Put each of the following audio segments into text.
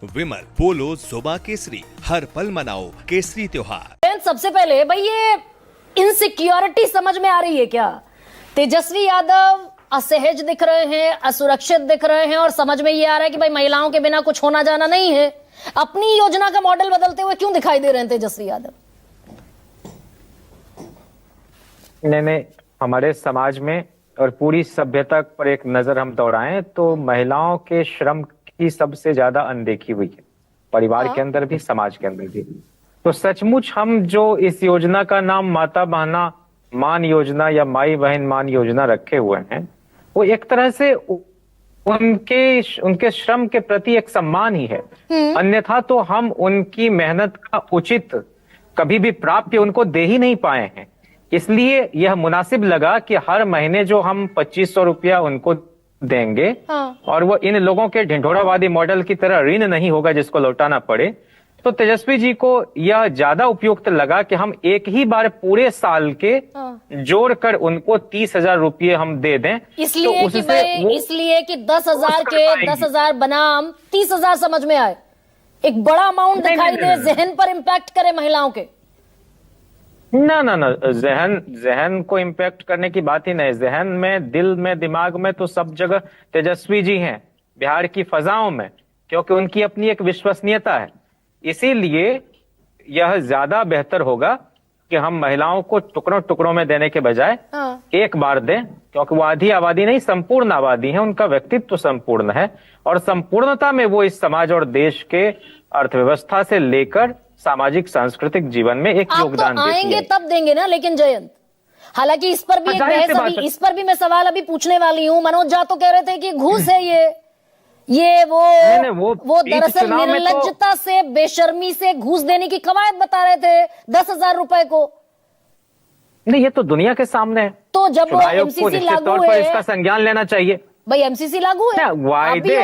विमल, पोलो, जोबा केसरी, हर पल मनाओ केसरी त्योहार। सबसे पहले भाई ये इनसिक्योरिटी समझ में आ रही है क्या? तेजस्वी यादव असहज दिख रहे हैं, असुरक्षित दिख रहे हैं और समझ में ये आ रहा है कि भाई महिलाओं के बिना कुछ होना जाना नहीं है। अपनी योजना का मॉडल बदलते हुए क्यों दिखाई दे रहे हैं तेजस्वी यादव? नहीं, हमारे समाज में और पूरी सभ्यता पर एक नजर हम दौड़ाएं तो महिलाओं के श्रम की सबसे ज्यादा अनदेखी हुई है, परिवार के अंदर भी, समाज के अंदर भी। तो सचमुच हम जो इस योजना का नाम माता बहना मान योजना या माई बहन मान योजना रखे हुए हैं, वो एक तरह से उनके श्रम के प्रति एक सम्मान ही है। अन्यथा तो हम उनकी मेहनत का उचित कभी भी प्राप्य उनको दे ही नहीं पाए हैं। इसलिए यह मुनासिब लगा कि हर महीने जो हम 2500 रुपया उनको देंगे, और वो इन लोगों के ढिंढोरावादी मॉडल की तरह ऋण नहीं होगा जिसको लौटाना पड़े। तो तेजस्वी जी को यह ज्यादा उपयुक्त लगा कि हम एक ही बार पूरे साल के जोड़कर उनको 30,000 रुपये हम दे दें। इसलिए तो इसलिए कि 10,000 के 10,000 बनाम 30,000 समझ में आए, एक बड़ा अमाउंट दिखाई दे, जहन पर इम्पैक्ट करे महिलाओं के। ना जहन को इम्पैक्ट करने की बात ही नहीं। जहन में, दिल में, दिमाग में तो सब जगह तेजस्वी जी हैं, बिहार की फजाओं में, क्योंकि उनकी अपनी एक विश्वसनीयता है। इसीलिए यह ज्यादा बेहतर होगा कि हम महिलाओं को टुकड़ों टुकड़ों में देने के बजाय एक बार दें, क्योंकि वो आधी आबादी नहीं, संपूर्ण आबादी है, उनका व्यक्तित्व संपूर्ण है और संपूर्णता में वो इस समाज और देश के अर्थव्यवस्था से लेकर सामाजिक सांस्कृतिक जीवन में एक योगदान तो आएंगे तब देंगे ना। लेकिन जयंत, हालांकि इस पर भी एक बहस इस पर भी मैं सवाल अभी पूछने वाली हूँ। मनोज झा तो कह रहे थे कि घूस है ये वो दरअसल निर्लज्जता से, बेशर्मी से घूस देने की कवायद बता रहे थे 10,000 रुपए को। नहीं, ये तो दुनिया के सामने है। तो जब वो एमसीसी लागू है, इसका संज्ञान लेना चाहिए। भाई एमसीसी लागू है, वायदे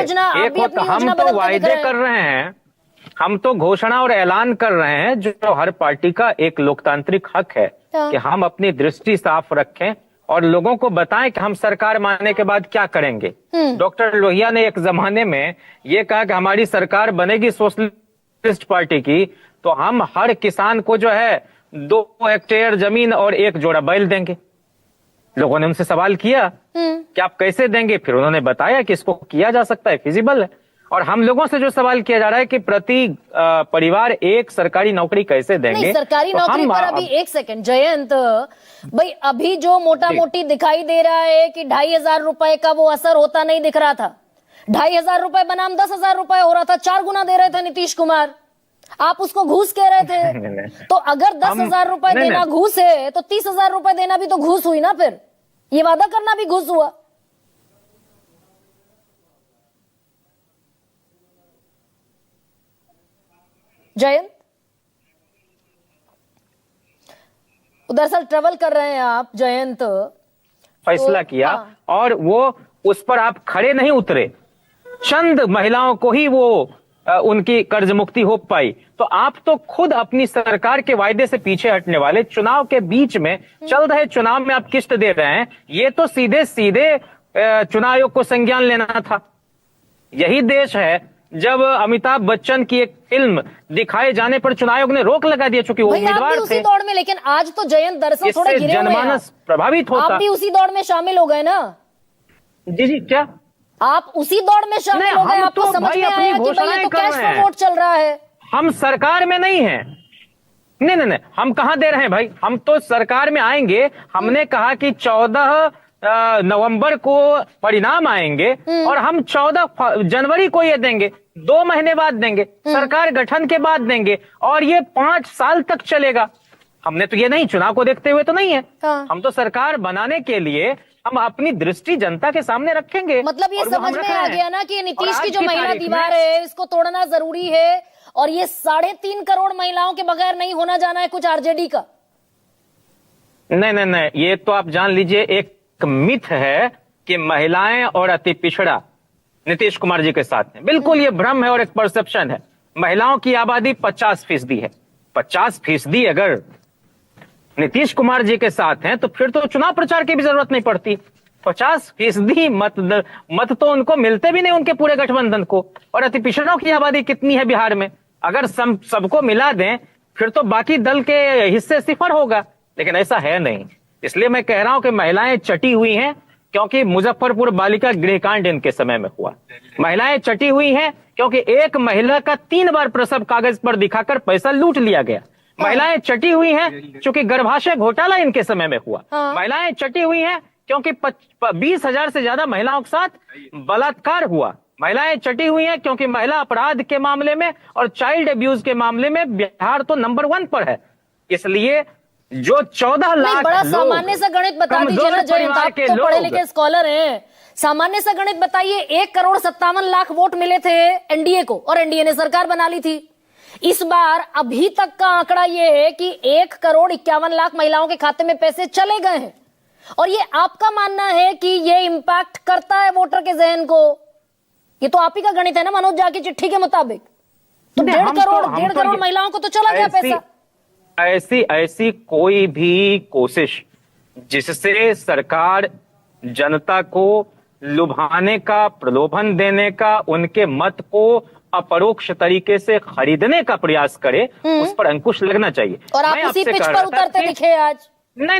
हम तो वायदे कर रहे हैं, हम तो घोषणा और ऐलान कर रहे हैं, जो हर पार्टी का एक लोकतांत्रिक हक है कि हम अपनी दृष्टि साफ रखें और लोगों को बताएं कि हम सरकार मानने के बाद क्या करेंगे। डॉक्टर लोहिया ने एक जमाने में ये कहा कि हमारी सरकार बनेगी सोशलिस्ट पार्टी की, तो हम हर किसान को जो है 2 हेक्टेयर जमीन और 1 जोड़ा बैल देंगे। लोगों ने उनसे सवाल किया कि आप कैसे देंगे, फिर उन्होंने बताया कि इसको किया जा सकता है, फिजिबल है। और हम लोगों से जो सवाल किया जा रहा है कि प्रति परिवार एक सरकारी नौकरी कैसे देंगे। नहीं, सरकारी तो नौकरी पर अभी एक सेकंड जयंत भाई, अभी जो मोटा मोटी दिखाई दे रहा है कि 2,500 रुपए का वो असर होता नहीं दिख रहा था। 2,500 रुपए बनाम 10,000 रुपए हो रहा था, 4 गुना दे रहे थे नीतीश कुमार, आप उसको घूस कह रहे थे। तो अगर 10,000 रुपए देना घूस है तो 30,000 रुपए देना भी तो घूस हुई ना, फिर ये वादा करना भी घूस हुआ। जयंत, दरअसल ट्रेवल कर रहे हैं आप जयंत, फैसला किया और वो उस पर आप खड़े नहीं उतरे। चंद महिलाओं को ही वो उनकी कर्ज मुक्ति हो पाई। तो आप तो खुद अपनी सरकार के वायदे से पीछे हटने वाले, चुनाव के बीच में चल रहे चुनाव में आप किस्त दे रहे हैं। ये तो सीधे सीधे चुनाव आयोग को संज्ञान लेना था। यही देश है जब अमिताभ बच्चन की एक फिल्म दिखाए जाने पर चुनाव आयोग ने रोक लगा दिया, चूंकि वो उम्मीदवार थे उसी दौड़ में। लेकिन आज तो जयंत दरअसल थोड़े गिरे हुए हैं, जनमानस प्रभावित होता। आप भी उसी दौड़ में शामिल हो गए ना? जी, क्या आप उसी दौड़ में शामिल हो गए? आपको समझ में आया कि भाई ये तो कैश फॉर वोट चल रहा है। हम सरकार में नहीं है। नहीं, हम कहां दे रहे हैं भाई, हम तो सरकार में आएंगे। हमने कहा कि 14 नवंबर को परिणाम आएंगे और हम 14 जनवरी को ये देंगे, 2 महीने बाद देंगे, सरकार गठन के बाद देंगे और ये 5 साल तक चलेगा। हमने तो ये नहीं, चुनाव को देखते हुए तो नहीं है। हम तो सरकार बनाने के लिए हम अपनी दृष्टि जनता के सामने रखेंगे। मतलब ये समझ में आ गया ना कि नीतीश की जो महिला दीवार है इसको तोड़ना जरूरी है, और ये 3.5 करोड़ महिलाओं के बगैर नहीं होना जाना है कुछ आरजेडी का। नहीं, ये तो आप जान लीजिए एक मिथ है कि महिलाएं और अति पिछड़ा नीतीश कुमार जी के साथ है। बिल्कुल ये भ्रम है और एक परसेप्शन है। महिलाओं की आबादी 50% है। 50% अगर नीतीश कुमार जी के साथ हैं तो फिर तो चुनाव प्रचार की भी जरूरत नहीं पड़ती। 50% मत तो उनको मिलते भी नहीं, उनके पूरे गठबंधन को। और अति पिछड़ों की आबादी कितनी है बिहार में, अगर सबको मिला दें फिर तो बाकी दल के हिस्से सिफर होगा, लेकिन ऐसा है नहीं। इसलिए मैं कह रहा हूं कि महिलाएं चटी हुई हैं, क्योंकि मुजफ्फरपुर बालिका गृहकांड इनके समय में हुआ। महिलाएं चटी हुई हैं क्योंकि एक महिला का 3 बार प्रसव कागज पर दिखाकर पैसा लूट लिया गया। महिलाएं चटी हुई हैं क्योंकि गर्भाशय घोटाला इनके समय में हुआ। महिलाएं चटी हुई हैं क्योंकि 20,000 से ज्यादा महिलाओं के साथ बलात्कार हुआ। महिलाएं चटी हुई हैं क्योंकि महिला अपराध के मामले में और चाइल्ड अब्यूज के मामले में बिहार तो नंबर 1 पर है। इसलिए जो 14 लाख बड़ा सामान्य सा गणित बता दीजिए ना जयंत, आप तो पढ़े लिखे स्कॉलर हैं, सामान्य सा गणित बताइए। 1,57,00,000 वोट मिले थे एनडीए को और एनडीए ने सरकार बना ली थी। इस बार अभी तक का आंकड़ा यह है कि 1,51,00,000 महिलाओं के खाते में पैसे चले गए हैं, और ये आपका मानना है कि ये इंपैक्ट करता है वोटर के जहन को। ये तो आप ही का गणित है ना मनोज झा की चिट्ठी के मुताबिक, तो 1.5 करोड़ महिलाओं को तो चला गया पैसा। ऐसी कोई भी कोशिश जिससे सरकार जनता को लुभाने का, प्रलोभन देने का, उनके मत को अपरोक्ष तरीके से खरीदने का प्रयास करे, उस पर अंकुश लगना चाहिए। और आप इसी पिच पर उतरते दिखे आज। नहीं,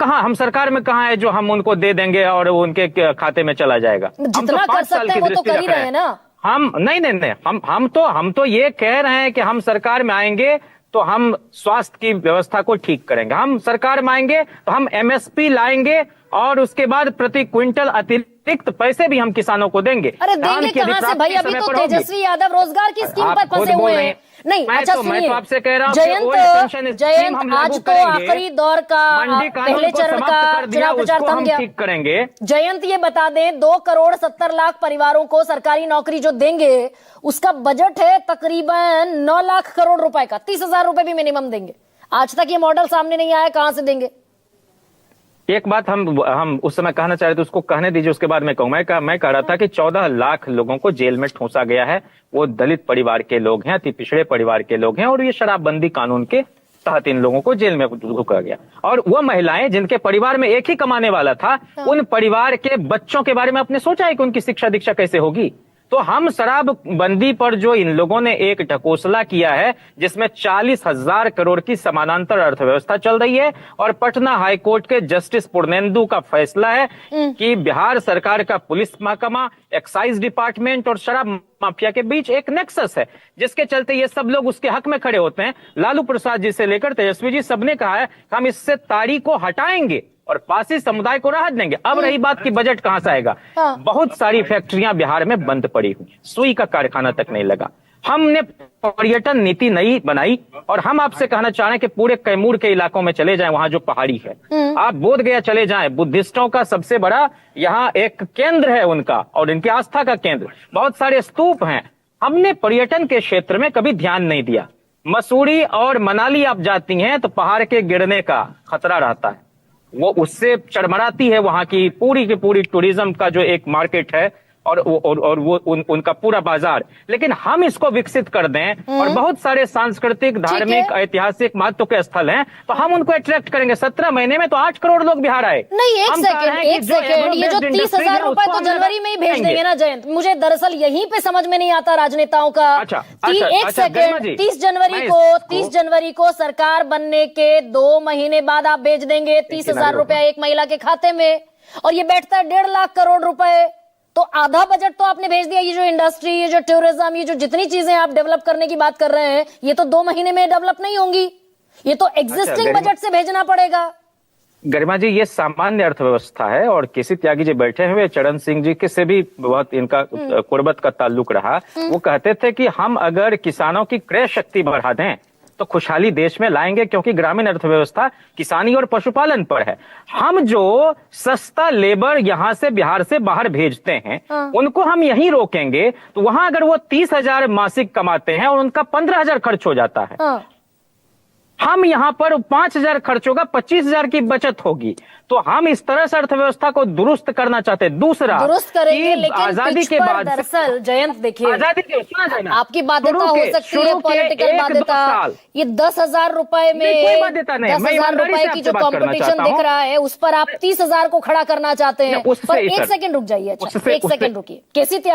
हम सरकार में कहां है जो हम उनको दे देंगे और उनके खाते में चला जाएगा। जितना कर सकते हैं वो तो कर ही रहे हैं ना। हम नहीं, हम तो ये कह रहे हैं कि हम सरकार में आएंगे तो हम स्वास्थ्य की व्यवस्था को ठीक करेंगे। हम सरकार में आएंगे तो हम एमएसपी लाएंगे और उसके बाद प्रति क्विंटल अतिरिक्त पैसे भी हम किसानों को देंगे। अरे देंगे कहां से भाई, अभी तो तेजस्वी यादव रोजगार की स्कीम पर फंसे हुए हैं। नहीं, अच्छा सुनिए, मैं तो आपसे कह रहा हूं जयंत आज तो आखिरी दौर का, पहले चरण का चुनाव प्रचार थम गया, ठीक करेंगे। जयंत ये बता दें, 2,70,00,000 परिवारों को सरकारी नौकरी जो देंगे उसका बजट है तकरीबन 9 लाख करोड़ रुपए का, 30,000 रुपए भी मिनिमम देंगे। आज तक ये मॉडल सामने नहीं आया, कहां से देंगे? एक बात हम उस समय कहना चाह रहे थे, उसको कहने दीजिए, उसके बाद मैं कहूं। मैं कह रहा था कि 14 लाख लोगों को जेल में ठूंसा गया है। वो दलित परिवार के लोग हैं, अति पिछड़े परिवार के लोग हैं, और ये शराबबंदी कानून के तहत इन लोगों को जेल में रुका गया। और वो महिलाएं जिनके परिवार में एक ही कमाने वाला था, उन परिवार के बच्चों के बारे में आपने सोचा है कि उनकी शिक्षा दीक्षा कैसे होगी? तो हम शराबबंदी पर जो इन लोगों ने एक ढकोसला किया है, जिसमें 40,000 करोड़ की समानांतर अर्थव्यवस्था चल रही है, और पटना हाईकोर्ट के जस्टिस पूर्णेंदु का फैसला है कि बिहार सरकार का पुलिस महकमा, एक्साइज डिपार्टमेंट और शराब माफिया के बीच एक नेक्सस है, जिसके चलते ये सब लोग उसके हक में खड़े होते हैं। लालू प्रसाद जी से लेकर तेजस्वी जी सबने कहा है कि हम इससे ताड़ी को हटाएंगे और पासी समुदाय को राहत देंगे। अब रही बात कि बजट कहां से आएगा, बहुत सारी फैक्ट्रियां बिहार में बंद पड़ी हुई, सुई का कारखाना तक नहीं लगा। हमने पर्यटन नीति नई बनाई, और हम आपसे कहना चाह रहे हैं कि पूरे कैमूर के इलाकों में चले जाएं, वहां जो पहाड़ी है, आप बोधगया चले जाएं, बुद्धिस्टों का सबसे बड़ा यहाँ एक केंद्र है उनका, और इनकी आस्था का केंद्र, बहुत सारे स्तूप हैं। हमने पर्यटन के क्षेत्र में कभी ध्यान नहीं दिया। मसूरी और मनाली आप जाती हैं तो पहाड़ के गिरने का खतरा रहता है, वो उससे चरमराती है वहां की पूरी टूरिज्म का जो एक मार्केट है, और वो उनका पूरा बाजार। लेकिन हम इसको विकसित कर दें और बहुत सारे सांस्कृतिक, धार्मिक, ऐतिहासिक महत्व के स्थल हैं, तो हम उनको अट्रैक्ट करेंगे। 17 महीने में तो 8 करोड़ लोग बिहार आए। नहीं, एक सेकंड, ये जो 30,000 रुपए तो जनवरी में ही भेज देंगे ना जयंत, मुझे दरअसल यहीं पे समझ में नहीं आता राजनेताओं का। एक सेकंड, 30 जनवरी को सरकार बनने के 2 महीने बाद आप भेज देंगे 30,000 रुपए एक महिला के खाते में, और ये बैठता है 1.5 लाख करोड़ रुपए, तो आधा बजट तो आपने भेज दिया। ये जो इंडस्ट्री, ये जो टूरिज्म, ये जो जितनी चीजें आप डेवलप करने की बात कर रहे हैं, ये तो 2 महीने में डेवलप नहीं होंगी, ये तो एग्जिस्टिंग बजट से भेजना पड़ेगा। गरिमा जी, ये सामान्य अर्थव्यवस्था है, और केसी त्यागी जी बैठे हुए, चरण सिंह जी के से भी बहुत इनका कुर्बत का ताल्लुक रहा। वो कहते थे कि हम अगर किसानों की क्रय शक्ति बढ़ा दें तो खुशहाली देश में लाएंगे, क्योंकि ग्रामीण अर्थव्यवस्था किसानी और पशुपालन पर है। हम जो सस्ता लेबर यहां से बिहार से बाहर भेजते हैं, उनको हम यहीं रोकेंगे, तो वहां अगर वो 30,000 मासिक कमाते हैं और उनका 15,000 खर्च हो जाता है, हम यहाँ पर 5,000 खर्च होगा, 25,000 की बचत होगी। तो हम इस तरह से अर्थव्यवस्था को दुरुस्त करना चाहते हैं। दूसरा, दुरुस्त करेंगे, लेकिन आजादी के बाद दरअसल जयंत देखिए, आजादी के सुना जाए ना, आपकी बाध्यता हो सकती है, पॉलिटिकल बाध्यता। ये 10,000 रुपए में, कोई बाध्यता नहीं, 10,000 रुपए की जो कंपटीशन दिख रहा है, उस पर आप 30,000 को खड़ा करना चाहते हैं। पर एक सेकंड रुक जाइए, अच्छा एक सेकंड रुकिए। केसी